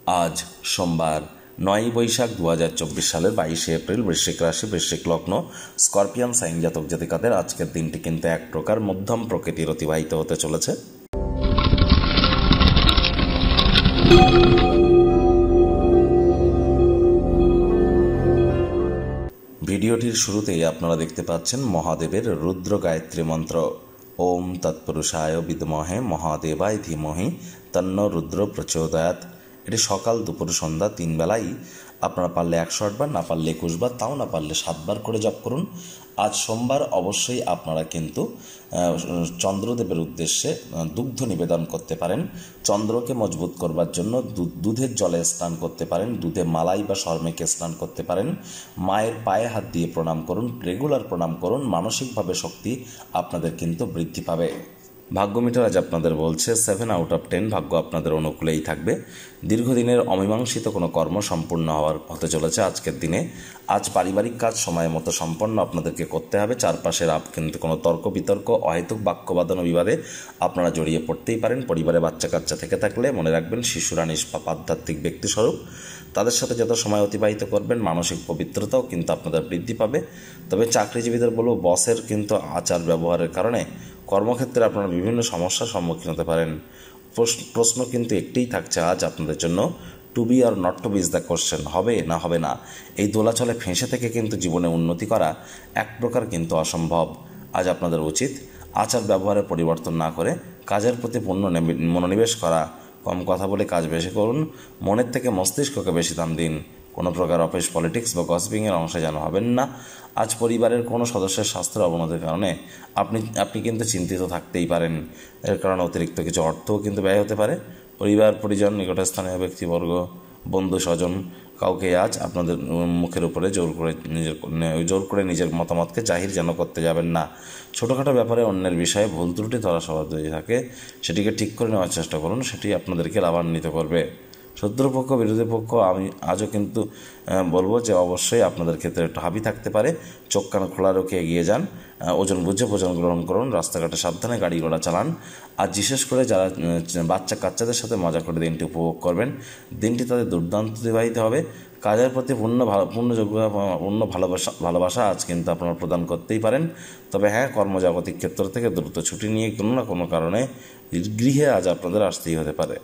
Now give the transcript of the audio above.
আজ সোমবার 9 বৈশাখ 2024 সালের 22 এপ্রিল। বৃশ্চিক রাশি, বৃশ্চিক লগ্ন, স্করপিয়ান সাইন জাতক জাতিকাদের আজকের দিনটি কিন্তু এক প্রকার মধ্যম প্রকৃতির অতিবাহিত হতে চলেছে। ভিডিওটির শুরুতেই আপনারা দেখতে পাচ্ছেন মহাদেবের রুদ্র গায়ত্রী মন্ত্র। ওম তৎপুরুষায় বিদ্মহে মহাদেবায় ধীমহি তন্ন রুদ্র প্রচোদয়াৎ। এটি সকাল, দুপুর, সন্ধ্যা 3 বেলাই আপনারা পারলে 108 বার, না পারলে 21 বার, তাও না পারলে 7 বার করে জপ করুন। আজ সোমবার অবশ্যই আপনারা কিন্তু চন্দ্রদেবের উদ্দেশ্যে দুগ্ধ নিবেদন করতে পারেন। চন্দ্রকে মজবুত করবার জন্য দুধের জলে স্নান করতে পারেন, দুধে মালাই বা শর্মেকে স্নান করতে পারেন। মায়ের পায়ে হাত দিয়ে প্রণাম করুন, রেগুলার প্রণাম করুন। মানসিকভাবে শক্তি আপনাদের কিন্তু বৃদ্ধি পাবে। ভাগ্য মিটার আজ আপনাদের বলছে 7 আউট অফ 10, ভাগ্য আপনাদের অনুকূলেই থাকবে। দীর্ঘদিনের অমীমাংসিত কোনো কর্ম সম্পূর্ণ হতে চলেছে আজকের দিনে। আজ পারিবারিক কাজ সময় মতো সম্পন্ন আপনাদেরকে করতে হবে। চারপাশের কিন্তু কোনো তর্ক বিতর্ক, অহেতুক বাক্যবাদন বিবাদে আপনারা জড়িয়ে পড়তেই পারেন। পরিবারে বাচ্চা কাচ্চা থেকে থাকলে মনে রাখবেন শিশুরা নিষ্পাপ আধ্যাত্মিক ব্যক্তিস্বরূপ। তাদের সাথে যত সময় অতিবাহিত করবেন মানসিক পবিত্রতাও কিন্তু আপনাদের বৃদ্ধি পাবে। তবে চাকরিজীবীদের বলব, বসের কিন্তু আচার ব্যবহারের কারণে কর্মক্ষেত্রে আপনারা বিভিন্ন সমস্যার সম্মুখীন হতে পারেন। প্রশ্ন কিন্তু একটিই থাকছে আজ আপনাদের জন্য, to be or not to be is the question. হবে না হবে না, এই দোলাচলে ফেঁসে থেকে কিন্তু জীবনে উন্নতি করা এক প্রকার কিন্তু অসম্ভব। আজ আপনাদের উচিত আচার ব্যবহারের পরিবর্তন না করে কাজের প্রতি পূর্ণ মনোনিবেশ করা। কম কথা বলে কাজ বেশি করুন, মনের থেকে মস্তিষ্ককে বেশি দাম দিন। কোনো প্রকার অফিস পলিটিক্স বা গসিপিংয়ের অংশে যেন হবেন না। আজ পরিবারের কোনো সদস্যের স্বাস্থ্যের অবনতির কারণে আপনি কিন্তু চিন্তিত থাকতেই পারেন। এর কারণে অতিরিক্ত কিছু অর্থও কিন্তু ব্যয় হতে পারে। পরিবার, পরিজন, নিকটস্থানীয় ব্যক্তিবর্গ, বন্ধু স্বজন কাউকে আজ আপনাদের মুখের উপরে জোর করে নিজের মতামতকে জাহির যেন করতে যাবেন না। ছোটোখাটো ব্যাপারে অন্যের বিষয়ে ভুল ত্রুটি ধরা স্বভাব যদি থাকে সেটিকে ঠিক করে নেওয়ার চেষ্টা করুন, সেটি আপনাদেরকে লাভান্বিত করবে। শত্রুপক্ষ, বিরোধী পক্ষ আমি আজও কিন্তু বলবো যে অবশ্যই আপনাদের ক্ষেত্রে একটু হাবি থাকতে পারে। চোখ কান খোলা রেখে এগিয়ে যান, ওজন বুঝে ভোজন গ্রহণ করুন, রাস্তাঘাটে সাবধানে গাড়ি ঘোড়া চালান। আর বিশেষ করে যারা বাচ্চা কাচ্চাদের সাথে মজা করে দিনটি উপভোগ করবেন, দিনটি তাদের দুর্দান্ত অতিবাহিত হবে। কাজের প্রতি পূর্ণ ভালোবাসা আজ কিন্তু আপনারা প্রদান করতেই পারেন। তবে হ্যাঁ, কর্মজাগতিক ক্ষেত্র থেকে দ্রুত ছুটি নিয়ে কোনো না কোনো কারণে গৃহে আজ আপনাদের আসতেই হতে পারে।